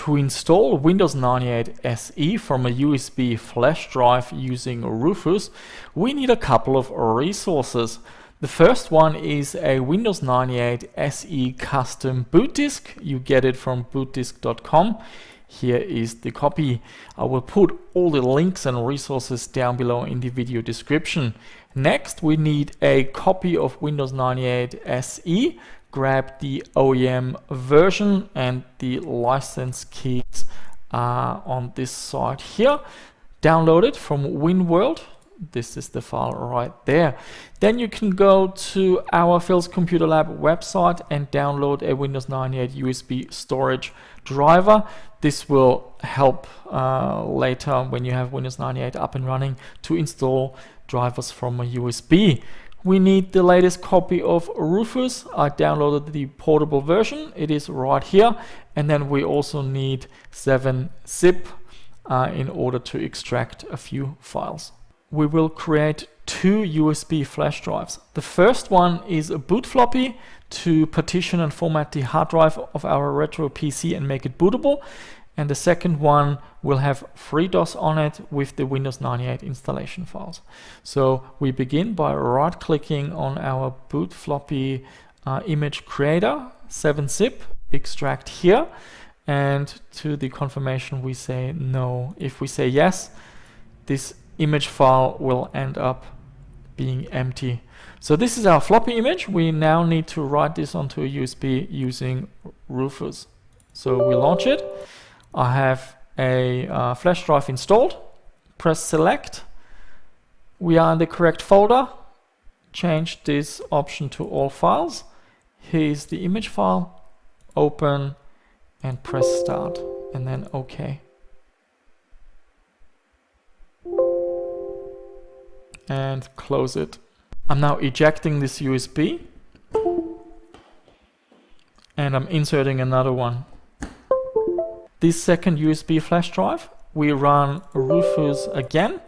To install Windows 98 SE from a USB flash drive using Rufus, we need a couple of resources. The first one is a Windows 98 SE custom boot disk. You get it from bootdisk.com. Here is the copy. I will put all the links and resources down below in the video description. Next, we need a copy of Windows 98 SE. Grab the OEM version, and the license keys are on this side here. Download it from WinWorld. This is the file right there. Then you can go to our Phil's Computer Lab website and download a Windows 98 USB storage driver. This will help later when you have Windows 98 up and running to install drivers from a USB. We need the latest copy of Rufus. I downloaded the portable version. It is right here. And then we also need 7-zip in order to extract a few files. We will create 2 USB flash drives. The first one is a boot floppy to partition and format the hard drive of our retro PC and make it bootable. And the second one will have FreeDOS on it with the Windows 98 installation files. So we begin by right-clicking on our boot floppy image creator, 7-zip, extract here, and to the confirmation we say no. If we say yes, this image file will end up being empty. So this is our floppy image. We now need to write this onto a USB using Rufus. So we launch it. I have a flash drive installed. Press select. We are in the correct folder. Change this option to all files. Here's the image file. Open and press start, and then OK. And close it. I'm now ejecting this USB and I'm inserting another one. This second USB flash drive, we run Rufus again,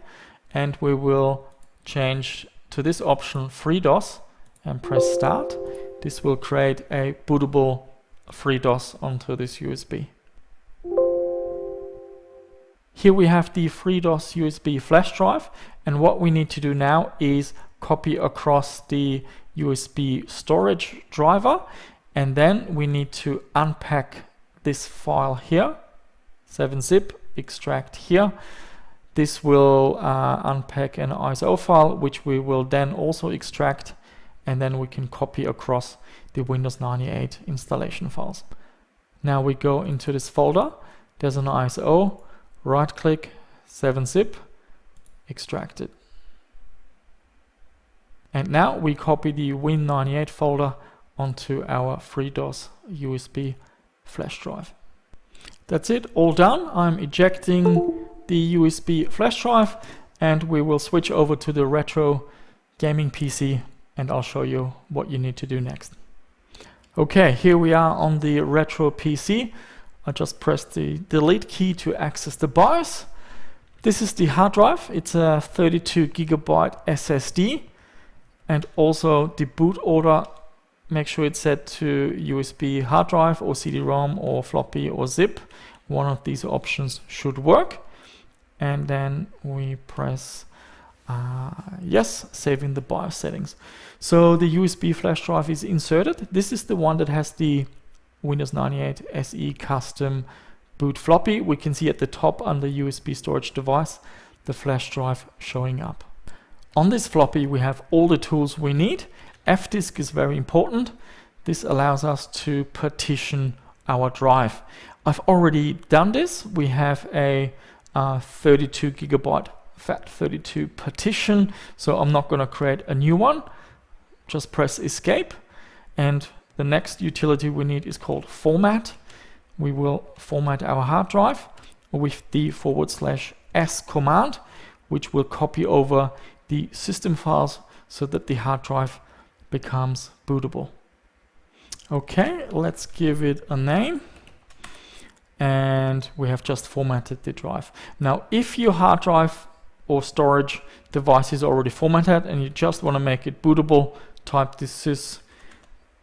and we will change to this option FreeDOS and press start. This will create a bootable FreeDOS onto this USB. Here we have the FreeDOS USB flash drive, and what we need to do now is copy across the USB storage driver, and then we need to unpack this file here, 7-zip, extract here. This will unpack an ISO file, which we will then also extract, and then we can copy across the Windows 98 installation files. Now we go into this folder, there's an ISO, right click, 7-zip, extract it. And now we copy the Win98 folder onto our FreeDOS USB flash drive. That's it, all done. I'm ejecting the USB flash drive, and we will switch over to the retro gaming PC, and I'll show you what you need to do next. Okay, here we are on the retro PC. I just pressed the delete key to access the BIOS. This is the hard drive. It's a 32 GB SSD, and also the boot order. Make sure it's set to USB hard drive or CD-ROM or floppy or zip. One of these options should work. And then we press yes, saving the BIOS settings. So the USB flash drive is inserted. This is the one that has the Windows 98 SE custom boot floppy. We can see at the top under USB storage device the flash drive showing up. On this floppy we have all the tools we need. F-disk is very important. This allows us to partition our drive. I've already done this. We have a 32 GB FAT32 partition, so I'm not going to create a new one. Just press escape, and the next utility we need is called format. We will format our hard drive with the /s command, which will copy over the system files so that the hard drive becomes bootable. Okay, let's give it a name, and we have just formatted the drive. Now, if your hard drive or storage device is already formatted and you just want to make it bootable, type the sys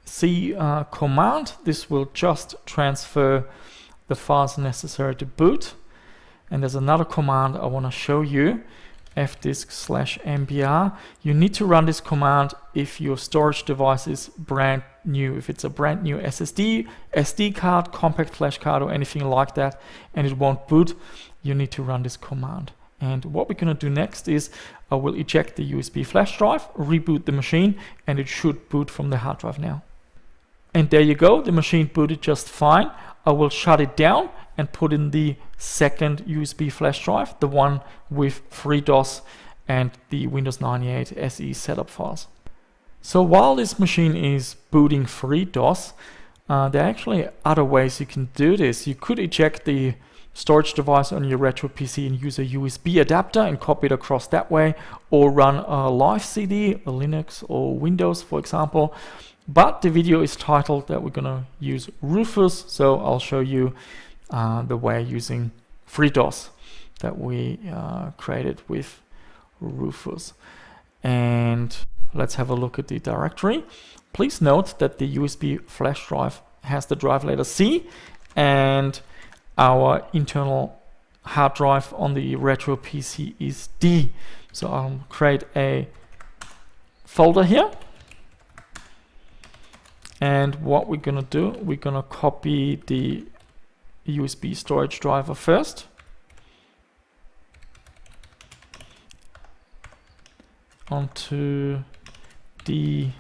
c command. This will just transfer the files necessary to boot. And there's another command I want to show you, fdisk/mbr. You need to run this command if your storage device is brand new, if it's a brand new SSD, SD card, compact flash card, or anything like that, and it won't boot. You need to run this command. And what we're going to do next is I will eject the USB flash drive, reboot the machine, and it should boot from the hard drive now. And there you go, the machine booted just fine. I will shut it down and put in the second USB flash drive, the one with FreeDOS and the Windows 98 SE setup files. So while this machine is booting FreeDOS, there are actually other ways you can do this. You could eject the storage device on your retro PC and use a USB adapter and copy it across that way, or run a live CD, a Linux or Windows, for example. But the video is titled that we're gonna use Rufus, so I'll show you the way using FreeDOS that we created with Rufus. And let's have a look at the directory. Please note that the USB flash drive has the drive letter C, and our internal hard drive on the retro PC is D. So I'll create a folder here. And what we're gonna do, we're gonna copy the USB storage driver first. Onto the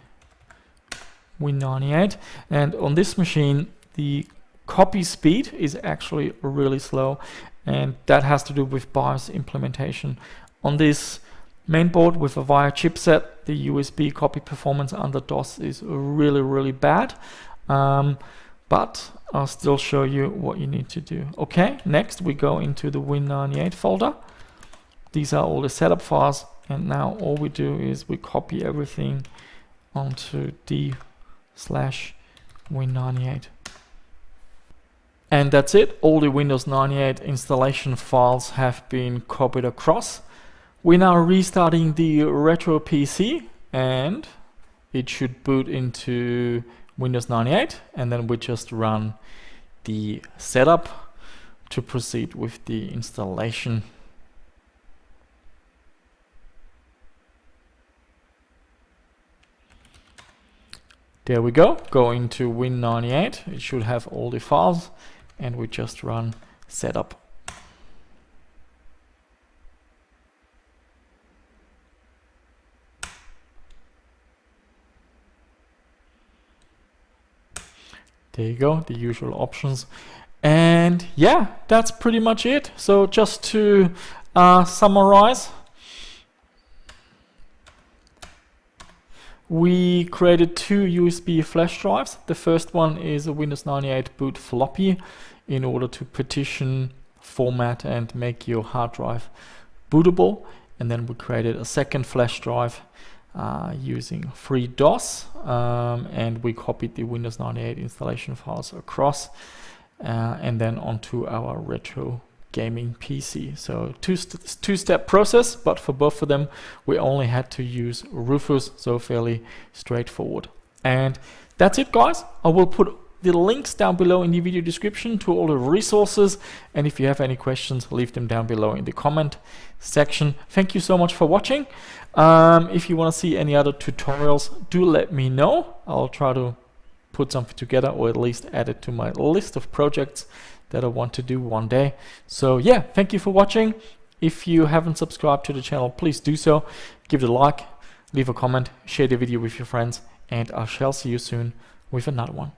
Win98. And on this machine, the copy speed is actually really slow, and that has to do with BIOS implementation. On this main board with a VIA chipset, the USB copy performance under DOS is really bad, but I'll still show you what you need to do. Okay, next we go into the Win98 folder. These are all the setup files, and now all we do is we copy everything onto D/Win98. And that's it, all the Windows 98 installation files have been copied across. We're now restarting the retro PC, and it should boot into Windows 98, and then we just run the setup to proceed with the installation. There we go, go into Win98, it should have all the files, and we just run setup. There you go, the usual options. And yeah, that's pretty much it. So just to summarize, we created two USB flash drives. The first one is a Windows 98 boot floppy in order to partition, format, and make your hard drive bootable. And then we created a second flash drive using FreeDOS, and we copied the Windows 98 installation files across and then onto our retro gaming PC. So two-step process, but for both of them we only had to use Rufus, so fairly straightforward. And that's it, guys. I will put the links down below in the video description to all the resources, and if you have any questions, leave them down below in the comment section. Thank you so much for watching. If you want to see any other tutorials, do let me know. I'll try to put something together, or at least add it to my list of projects that I want to do one day. So yeah, thank you for watching. If you haven't subscribed to the channel, please do so. Give it a like, leave a comment, share the video with your friends, and I shall see you soon with another one.